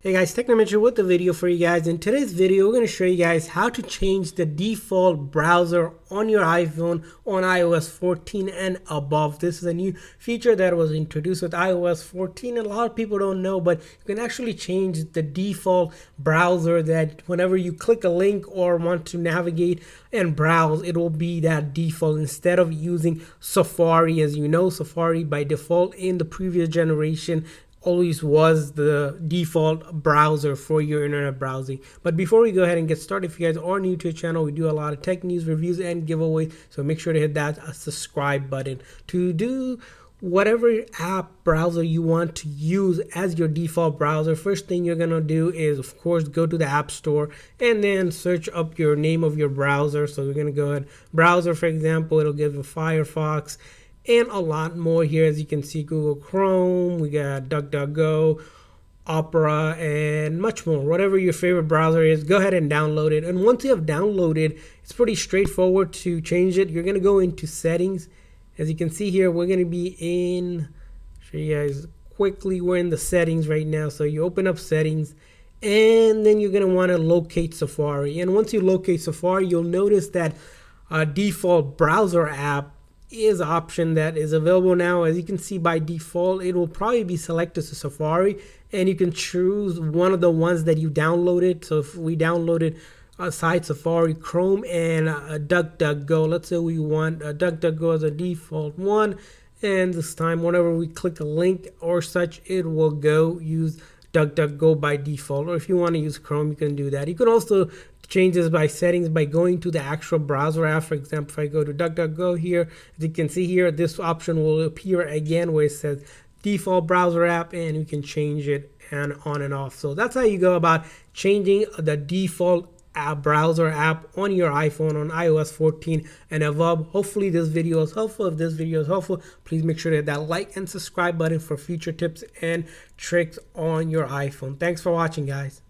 Hey guys, Technomentary with the video for you guys. In today's video, we're going to show you guys how to change the default browser on your iPhone on iOS 14 and above. This is a new feature that was introduced with iOS 14 and a lot of people don't know, but you can actually change the default browser that whenever you click a link or want to navigate and browse, it will be that default instead of using Safari. As you know, Safari by default in the previous generation always was the default browser for your internet browsing. But before we go ahead and get started, if you guys are new to the channel, we do a lot of tech news, reviews, and giveaways, so make sure to hit that subscribe button. To do whatever app browser you want to use as your default browser, first thing you're gonna do is of course go to the App Store and then search up your name of your browser. So we're gonna go ahead, browser for example, it'll give you Firefox and a lot more here. As you can see, Google Chrome, we got DuckDuckGo, Opera, and much more. Whatever your favorite browser is, go ahead and download it. And once you have downloaded, it's pretty straightforward to change it. You're gonna go into settings. As you can see here, we're gonna be in, show you guys quickly, we're in the settings right now. So you open up settings and then you're gonna wanna locate Safari. And once you locate Safari, you'll notice that default browser app is an option that is available now. As you can see, by default it will probably be selected to Safari, and you can choose one of the ones that you downloaded. So if we downloaded aside Safari, Chrome, and DuckDuckGo, let's say we want DuckDuckGo as a default one, and this time whenever we click a link or such, it will go use DuckDuckGo by default. Or if you want to use Chrome, you can do that. You can also change this by settings by going to the actual browser app. For example, if I go to DuckDuckGo here, as you can see here, this option will appear again where it says default browser app, and you can change it and on and off. So that's how you go about changing the default browser app on your iPhone on iOS 14 and above. Hopefully this video is helpful. If this video is helpful, please make sure to hit that like and subscribe button for future tips and tricks on your iPhone. Thanks for watching, guys.